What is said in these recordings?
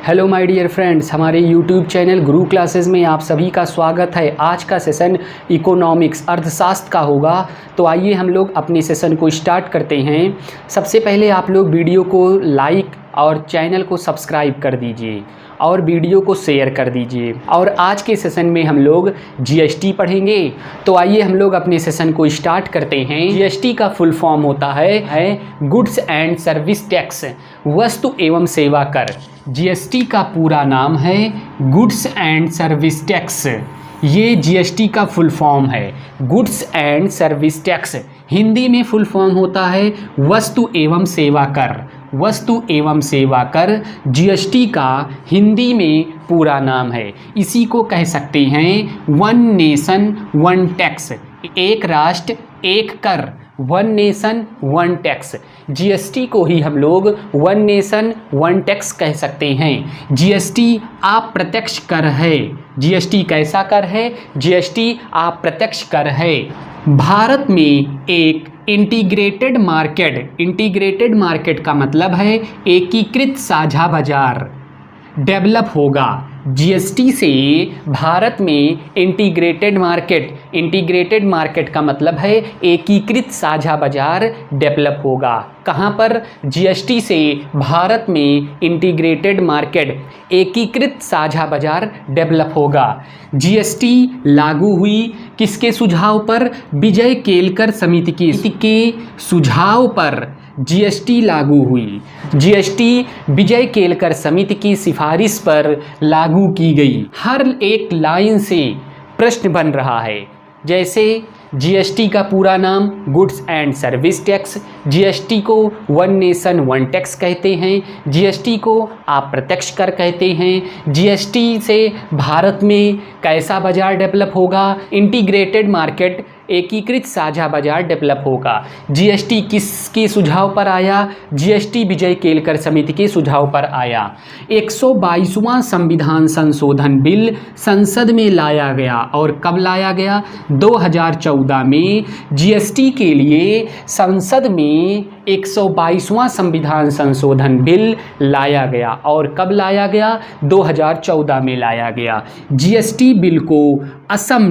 Hello my dear friends, हमारे YouTube channel गुरु classes में आप सभी का स्वागत है। आज का सेशन इकोनॉमिक्स अर्थशास्त्र का होगा। तो आइए हम लोग अपने सेशन को स्टार्ट करते हैं। सबसे पहले आप लोग वीडियो को लाइक और चैनल को सब्सक्राइब कर दीजिए और वीडियो को शेयर कर दीजिए। और आज के सेशन में हम लोग जीएसटी पढ़ेंगे। तो आइए हम लोग अपने सेशन को स्टार्ट करते हैं। जीएसटी का फुल फॉर्म होता है गुड्स एंड सर्विस टैक्स, वस्तु एवं सेवा कर। जीएसटी का पूरा नाम है गुड्स एंड सर्विस टैक्स। ये जीएसटी का फुल फॉर्म है goods and service tax. Hindi में फुल फॉर्म होता है वस्तु एवं सेवा कर। वस्तु एवं सेवा कर जीएसटी का हिंदी में पूरा नाम है। इसी को कह सकते हैं वन नेशन वन टैक्स, एक राष्ट्र एक कर, one nation one tax. GST को ही हम लोग वन नेशन वन टैक्स कह सकते हैं। जीएसटी अप्रत्यक्ष कर है। जीएसटी कैसा कर है? जीएसटी अप्रत्यक्ष कर है। भारत में एक इंटीग्रेटेड मार्केट का मतलब है एकीकृत साझा बाजार डेवलप होगा। जीएसटी से भारत में इंटीग्रेटेड मार्केट का मतलब है एकीकृत साझा बाजार डेवलप होगा। कहाँ पर? जीएसटी से भारत में इंटीग्रेटेड मार्केट एकीकृत साझा बाजार डेवलप होगा। जीएसटी लागू हुई किसके सुझाव पर? विजय केलकर समिति के सुझाव पर जीएसटी लागू हुई। जीएसटी विजय केलकर समिति की सिफारिश पर लागू की गई। हर एक लाइन से प्रश्न बन रहा है। जैसे जीएसटी का पूरा नाम goods and service tax, GST को वन नेशन वन टैक्स कहते हैं, जीएसटी को अप्रत्यक्ष कर कहते हैं। जीएसटी से भारत में कैसा बाजार डेवलप होगा? इंटीग्रेटेड मार्केट एकीकृत साझा बाजार डेवलप होगा। जीएसटी किसके सुझाव पर आया? जीएसटी विजय केलकर समिति के सुझाव पर आया। 122वां संविधान संशोधन बिल संसद में लाया गया। और कब लाया गया? 2014 में जीएसटी के लिए संसद में 122वां संविधान संशोधन बिल लाया गया। और कब लाया गया? 2014 में लाया गया। जीएसटी बिल को असम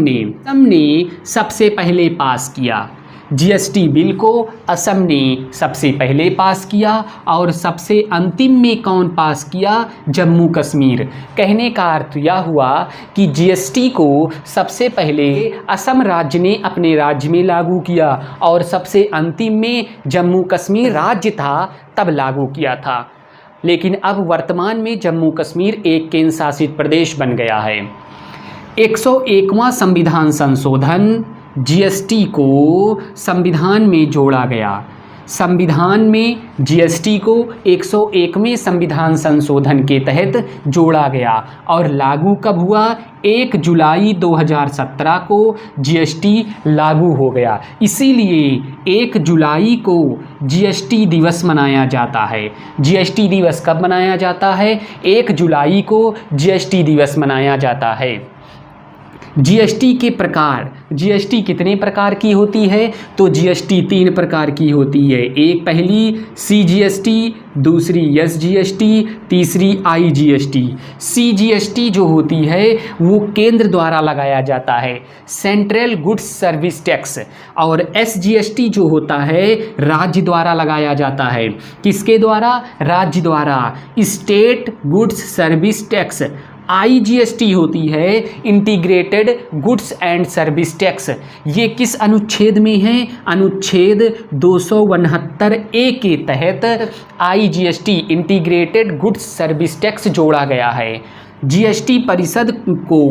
ने सबसे पहले पास किया। जीएसटी बिल को असम ने सबसे पहले पास किया। और सबसे अंतिम में कौन पास किया? जम्मू कश्मीर। कहने का अर्थ यह हुआ कि जीएसटी को सबसे पहले असम राज्य ने अपने राज्य में लागू किया और सबसे अंतिम में जम्मू कश्मीर राज्य था तब लागू किया था। लेकिन अब वर्तमान में जम्मू कश्मीर एक केंद्र शासित प्रदेश बन गया है। 101वां संविधान संशोधन जीएसटी को संविधान में जोड़ा गया। संविधान में जीएसटी को 101वें संविधान संशोधन के तहत जोड़ा गया। और लागू कब हुआ? 1 जुलाई 2017 को जीएसटी लागू हो गया। इसीलिए 1 जुलाई को जीएसटी दिवस मनाया जाता है। जीएसटी दिवस कब मनाया जाता है? 1 जुलाई को जीएसटी दिवस मनाया जाता है। जीएसटी के प्रकार, जीएसटी कितने प्रकार की होती है? तो जीएसटी 3 प्रकार की होती है। एक पहली सीजीएसटी, दूसरी एसजीएसटी, तीसरी आईजीएसटी। सीजीएसटी जो होती है वो केंद्र द्वारा लगाया जाता है, सेंट्रल गुड्स सर्विस टैक्स। और एसजीएसटी जो होता है राज्य द्वारा लगाया जाता है। किसके द्वारा? राज्य द्वारा, state goods service tax. IGST होती है integrated goods and service tax. ये किस अनुच्छेद में है? अनुच्छेद 269A के तहत IGST integrated goods service tax जोड़ा गया है। जीएसटी परिषद को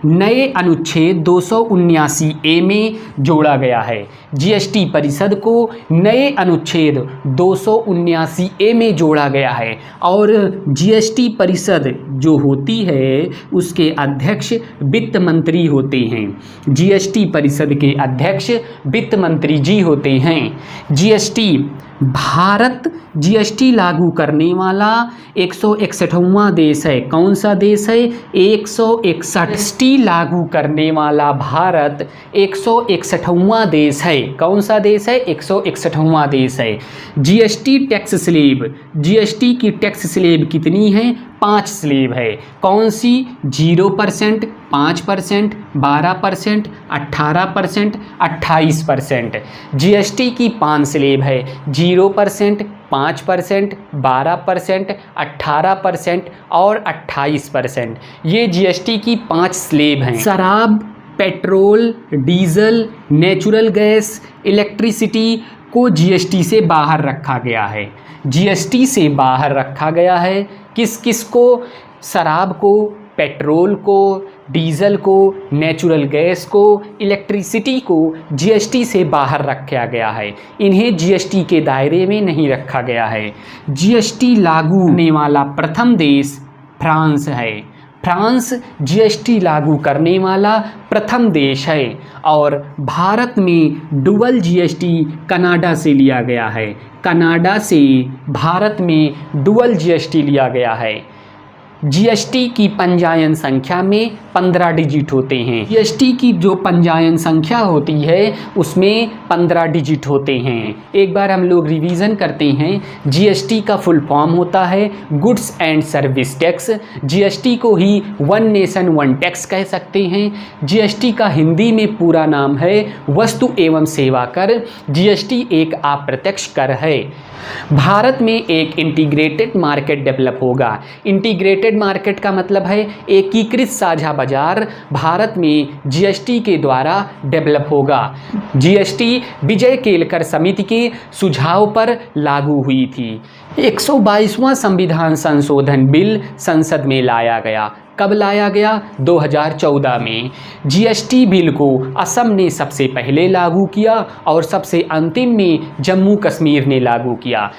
नए अनुच्छेद 279A में जोड़ा गया है। जीएसटी परिषद को नए अनुच्छेद 279A में जोड़ा गया है। और जीएसटी परिषद जो होती है उसके अध्यक्ष वित्त मंत्री होते हैं। जीएसटी परिषद के अध्यक्ष वित्त मंत्री जी होते हैं। जीएसटी भारत जीएसटी लागू करने वाला 161वां देश है। कौन सा देश है? 161। जीएसटी लागू करने वाला भारत 161वां देश है। कौन सा देश है? 161वां देश है। जीएसटी टैक्स स्लैब, जीएसटी की टैक्स स्लैब कितनी है? 5 स्लैब है। कौन सी? 0%, 5%, 12%, 18%, 28%। जीएसटी की 5 स्लैब है। 0%, 5%, 12%, 18% और 28%। ये जीएसटी की 5 स्लैब हैं। शराब, petrol, diesel, natural gas, electricity को जीएसटी से बाहर रखा गया है। जीएसटी से बाहर रखा गया है किस किस को? शराब को, पेट्रोल को, डीजल को, नेचुरल गैस को, इलेक्ट्रिसिटी को जीएसटी से बाहर रखा गया है। इन्हें जीएसटी के दायरे में नहीं रखा गया है। जीएसटी लागू होने वाला प्रथम देश फ्रांस है। फ्रांस जीएसटी लागू करने वाला प्रथम देश है। और भारत में डुअल जीएसटी कनाडा से लिया गया है। कनाडा से भारत में डुअल जीएसटी लिया गया है। जीएसटी की पंजीयन संख्या में 15 डिजिट होते हैं। जीएसटी की जो पंजीयन संख्या होती है उसमें 15 डिजिट होते हैं। एक बार हम लोग रिवीजन करते हैं। जीएसटी का फुल फॉर्म होता है goods and service tax. GST को ही वन नेशन वन टैक्स कह सकते हैं। जीएसटी का हिंदी में पूरा नाम है वस्तु एवं सेवा कर। जीएसटी एक अप्रत्यक्ष कर है। भारत में एक इंटीग्रेटेड मार्केट डेवलप होगा। इंटीग्रेटेड मार्केट का मतलब है एकीकृत साझा बाजार भारत में जीएसटी के द्वारा डेवलप होगा। जीएसटी विजय केलकर समिति के सुझाव पर लागू हुई थी। 122वां संविधान संशोधन बिल संसद में लाया गया। कब लाया गया? 2014 में। जीएसटी बिल को असम ने सबसे पहले लागू किया और सबसे अंतिम में जम्मू कश्मीर ने लागू किया।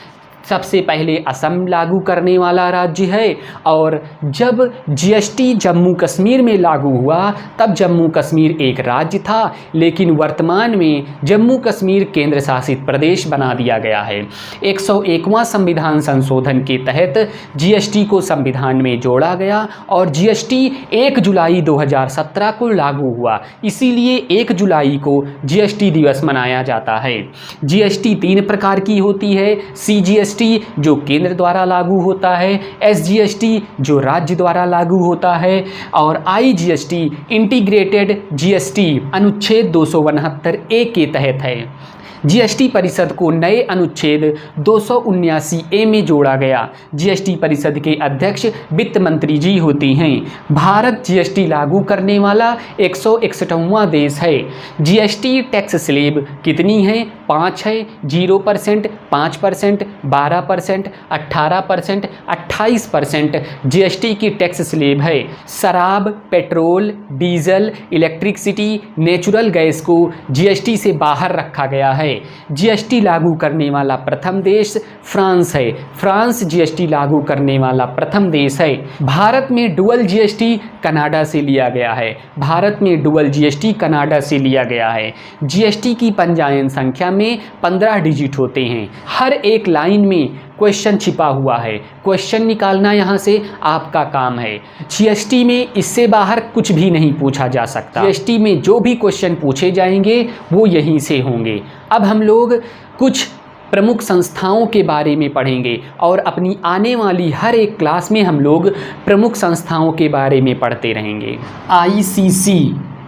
सबसे पहले असम लागू करने वाला राज्य है और जब जीएसटी जम्मू कश्मीर में लागू हुआ तब जम्मू कश्मीर एक राज्य था, लेकिन वर्तमान में जम्मू कश्मीर केंद्र शासित प्रदेश बना दिया गया है। 101वां संविधान संशोधन के तहत जीएसटी को संविधान में जोड़ा गया और जीएसटी 1 जुलाई 2017 को लागू हुआ। इसीलिए 1 जुलाई को जीएसटी दिवस मनाया जाता है। जीएसटी 3 प्रकार की होती है। सीजीएसटी जो केंद्र द्वारा लागू होता है, एसजीएसटी जो राज्य द्वारा लागू होता है और आईजीएसटी इंटीग्रेटेड जीएसटी अनुच्छेद 269 ए के तहत है। जीएसटी परिषद को नए अनुच्छेद 279 ए में जोड़ा गया। जीएसटी परिषद के अध्यक्ष वित्त मंत्री जी होते हैं। भारत जीएसटी लागू करने वाला 161वां देश है। जीएसटी टैक्स स्लैब कितनी है? 5 है। 0%, 5%, 12%, 18%, 28% जीएसटी की टैक्स स्लैब है। शराब, petrol, diesel, electricity, natural gas को जीएसटी से बाहर रखा गया है। जीएसटी लागू करने वाला प्रथम देश फ्रांस है। फ्रांस जीएसटी लागू करने वाला प्रथम देश है। भारत में डुअल जीएसटी कनाडा से लिया गया है। भारत में डुअल जीएसटी कनाडा से लिया गया है। जीएसटी की पंजीयन संख्या में 15 डिजिट होते हैं। हर एक लाइन में क्वेश्चन छिपा हुआ है। क्वेश्चन निकालना यहाँ से आपका काम है। जीएसटी में इससे बाहर कुछ भी नहीं पूछा जा सकता। जीएसटी में जो भी क्वेश्चन पूछे जाएंगे वो यहीं से होंगे। अब हम लोग कुछ प्रमुख संस्थाओं के बारे में पढ़ेंगे और अपनी आने वाली हर एक क्लास में हम लोग प्रमुख संस्थाओं के बारे में पढ़ते रहेंगे।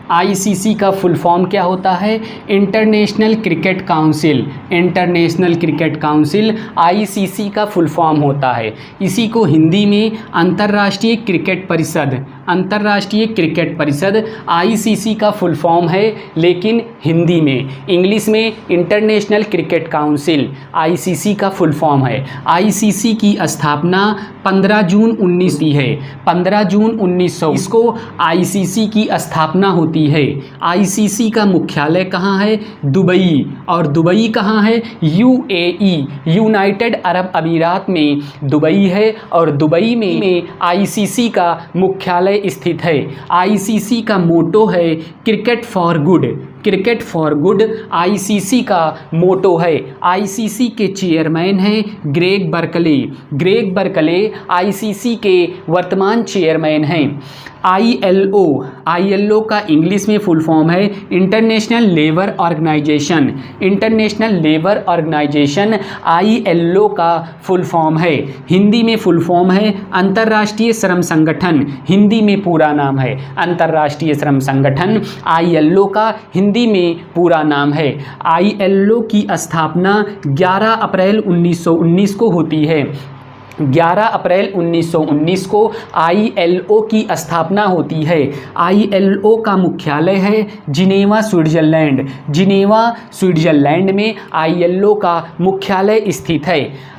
आईसीसी का फुल फॉर्म क्या होता है? International cricket council. International cricket council ICC का फुल फॉर्म होता है। इसी को हिंदी में अंतर्राष्ट्रीय क्रिकेट परिषद, अंतर्राष्ट्रीय क्रिकेट परिषद आईसीसी का फुल फॉर्म है, लेकिन हिंदी में, इंग्लिश में इंटरनेशनल क्रिकेट काउंसिल आईसीसी का फुल फॉर्म है। आईसीसी की स्थापना 15 जून 19 की है। 15 जून 1900 इसको आईसीसी की स्थापना होती है। आईसीसी का मुख्यालय कहाँ है? दुबई। और दुबई कहाँ है? यूएई, यूनाइटेड अरब अमीरात में दुबई है और दुबई में आईसीसी का मुख्यालय स्थित है। आईसीसी का मोटो है cricket for good. Cricket for good ICC का मोटो है। आईसीसी के चेयरमैन हैं Greg Barclay. Greg Barclay ICC के वर्तमान चेयरमैन हैं। आईएलओ का इंग्लिश में फुल फॉर्म है international labour organisation. International labour organisation ILO का फुल फॉर्म है। हिंदी में फुल फॉर्म है अंतर्राष्ट्रीय श्रम संगठन। हिंदी में पूरा नाम है अंतर्राष्ट्रीय श्रम संगठन। आईएलओ का हिंदी में पूरा नाम है। आईएलओ की स्थापना 11 अप्रैल 1919 को होती है। 11 अप्रैल 1919 को आईएलओ की स्थापना होती है। आईएलओ का मुख्यालय है जिनेवा, स्विट्जरलैंड। जिनेवा, स्विट्जरलैंड में आईएलओ का मुख्यालय स्थित है।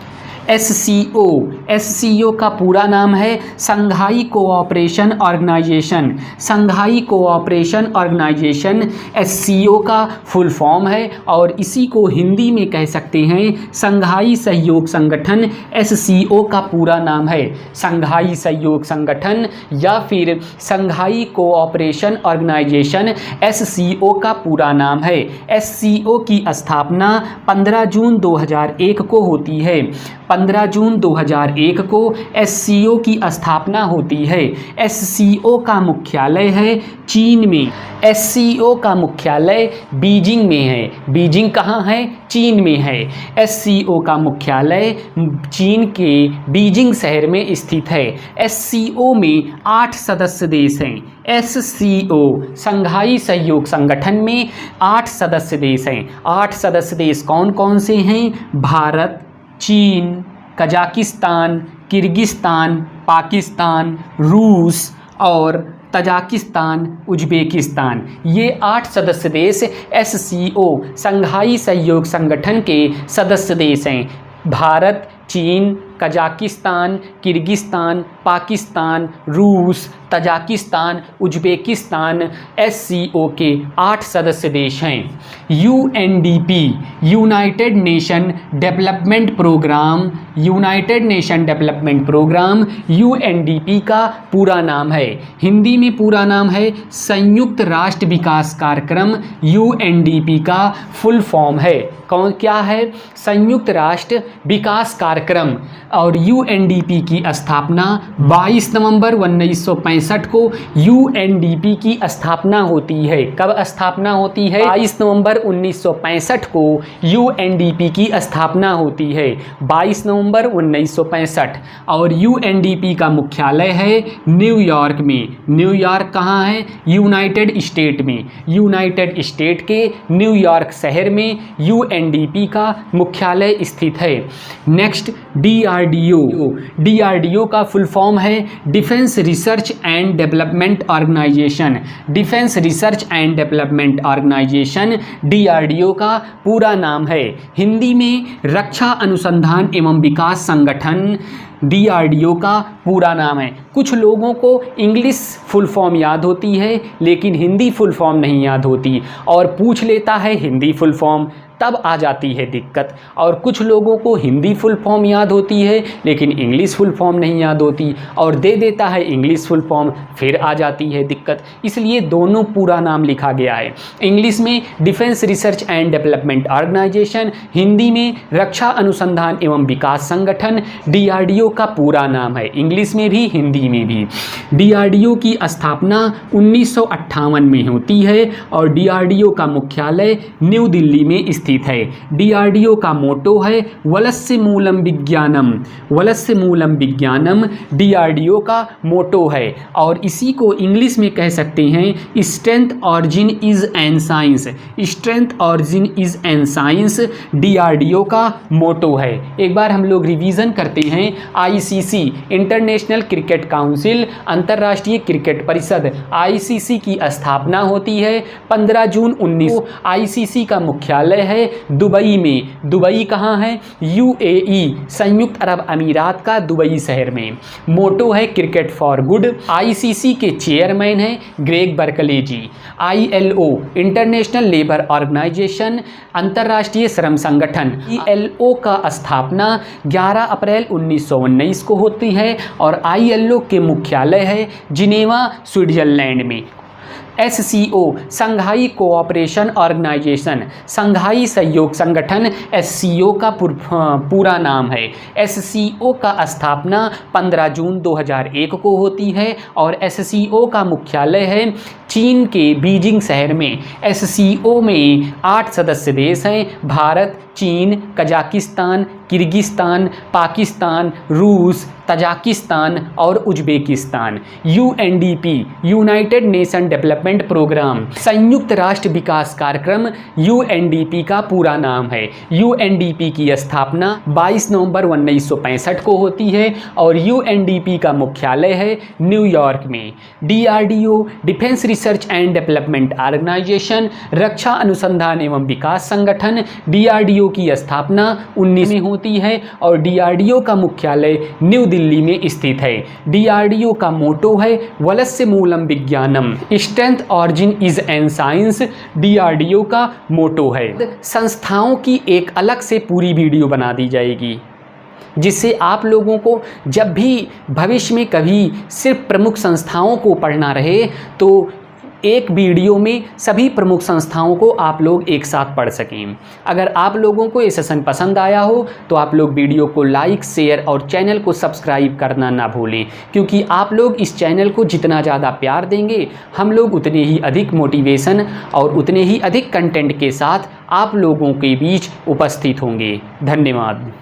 एससीओ का पूरा नाम है संघाई कोऑपरेशन ऑर्गेनाइजेशन। संघाई कोऑपरेशन ऑर्गेनाइजेशन एससीओ का फुल फॉर्म है और इसी को हिंदी में कह सकते हैं संघाई सहयोग संगठन। एससीओ का पूरा नाम है संघाई सहयोग संगठन या फिर संघाई कोऑपरेशन ऑर्गेनाइजेशन। एससीओ का पूरा नाम है। एससीओ की स्थापना 15 जून 2001 को होती है। 15 जून 2001 को एससीओ की स्थापना होती है। एससीओ का मुख्यालय है चीन में। एससीओ का मुख्यालय बीजिंग में है। बीजिंग कहाँ है? चीन में है। एससीओ का मुख्यालय चीन के बीजिंग शहर में स्थित है। एससीओ में 8 सदस्य देश हैं। एससीओ संघाई सहयोग संगठन में 8 सदस्य देश हैं। 8 सदस्य देश कौन कौन से हैं? भारत, चीन, कजाकिस्तान, किर्गिस्तान, पाकिस्तान, रूस और तजाकिस्तान, उज्बेकिस्तान। ये 8 सदस्य देश एससीओ संघाई सहयोग संगठन के सदस्य देश हैं। भारत, चीन, कजाकिस्तान, किर्गिस्तान, पाकिस्तान, रूस, तजाकिस्तान, उज्बेकिस्तान एससीओ के 8 सदस्य देश हैं। UNDP united nation development programme. United nation development programme UNDP का पूरा नाम है। हिंदी में पूरा नाम है संयुक्त राष्ट्र विकास कार्यक्रम। यूएनडीपी का फुल फॉर्म है कौन क्या है? संयुक्त राष्ट्र विकास कार्यक्रम। और यूएनडीपी की स्थापना 22 नवंबर 1965 को यूएनडीपी की स्थापना होती है। कब स्थापना होती है? 22 नवंबर 1965 को यूएनडीपी की स्थापना होती है। 22 नवंबर 1965। और यूएनडीपी का मुख्यालय है न्यूयॉर्क में। न्यूयॉर्क कहाँ है? यूनाइटेड स्टेट में। यूनाइटेड स्टेट के न्यूयॉर्क शहर में यूएनडीपी का मुख्यालय स्थित है। नेक्स्ट डीआरडीओ का फुल फॉर्म है defence research and development organisation. Defence research and development organisation DRDO का पूरा नाम है। हिंदी में रक्षा अनुसंधान एवं विकास संगठन डीआरडीओ का पूरा नाम है। कुछ लोगों को इंग्लिश फुल फॉर्म याद होती है लेकिन हिंदी फुल फॉर्म नहीं याद होती, और पूछ लेता है हिंदी फुल फॉर्म, तब आ जाती है दिक्कत। और कुछ लोगों को हिंदी फुल फॉर्म याद होती है लेकिन इंग्लिश फुल फॉर्म नहीं याद होती, और दे देता है इंग्लिश फुल फॉर्म, फिर आ जाती है दिक्कत। इसलिए दोनों पूरा नाम लिखा गया है। इंग्लिश में defence research and development organisation, Hindi में रक्षा अनुसंधान एवं विकास संगठन डीआरडीओ का पूरा नाम है। इंग्लिश में भी हिंदी में भी। डीआरडीओ की स्थापना 1958 में होती है और डीआरडीओ का मुख्यालय न्यू दिल्ली में स्थित है। डीआरडीओ का मोटो है वलस्य मूलम विज्ञानम। वलस्य मूलम विज्ञानम डीआरडीओ का मोटो है, और इसी को इंग्लिश में कह सकते हैं strength origin is an science. Strength origin is an science DRDO का मोटो है। एक बार हम लोग रिवीजन करते हैं। आईसीसी इंटरनेशनल क्रिकेट काउंसिल, अंतर्राष्ट्रीय क्रिकेट परिषद, आईसीसी की स्थापना होती है 15 जून 19। आईसीसी का मुख्यालय है दुबई में। दुबई कहाँ है? यूएई, संयुक्त अरब अमीरात का दुबई शहर में। मोटो है क्रिकेट फॉर गुड। आईसीसी के चेयरमैन हैं ग्रेग बर्कले जी। आईएलओ इंटरनेशनल लेबर ऑर्गेनाइजेशन, अंतर्राष्ट्रीय श्रम संगठन। आईएलओ का स्थापना 11 अप्रैल 1919 को होती है और आईएलओ के मुख्यालय है जिनेवा, स्विट्जरलैंड में। SCO संघाई कोऑपरेशन ऑर्गेनाइजेशन, संघाई सहयोग संगठन SCO का पूरा नाम है। SCO का स्थापना 15 जून 2001 को होती है और SCO का मुख्यालय है चीन के बीजिंग शहर में। SCO में 8 सदस्य देश हैं, भारत, चीन, कजाकिस्तान, किर्गिस्तान, पाकिस्तान, रूस, तजाकिस्तान और Uzbekistan. UNDP united nation development programme, संयुक्त राष्ट्र विकास कार्यक्रम UNDP का पूरा नाम है। UNDP की स्थापना 22 नवंबर 1965 को होती है और UNDP का मुख्यालय है न्यूयॉर्क में। DRDO defence research and development organisation, रक्षा अनुसंधान एवं विकास संगठन, DRDO की स्थापना 19 में होती है और DRDO का मुख्यालय न्यू दिल्ली में स्थित है। DRDO का मोटो है वलस्य मूलम विज्ञानम, strength origin is an science, DRDO का मोटो है। संस्थाओं की एक अलग से पूरी वीडियो बना दी जाएगी जिससे आप लोगों को जब भी भविष्य में कभी सिर्फ प्रमुख संस्थाओं को पढ़ना रहे तो एक वीडियो में सभी प्रमुख संस्थाओं को आप लोग एक साथ पढ़ सकें। अगर आप लोगों को ये सेशन पसंद आया हो तो आप लोग वीडियो को लाइक, शेयर और चैनल को सब्सक्राइब करना ना भूलें, क्योंकि आप लोग इस चैनल को जितना ज़्यादा प्यार देंगे हम लोग उतने ही अधिक मोटिवेशन और उतने ही अधिक कंटेंट के साथ आप लोगों के बीच उपस्थित होंगे। धन्यवाद।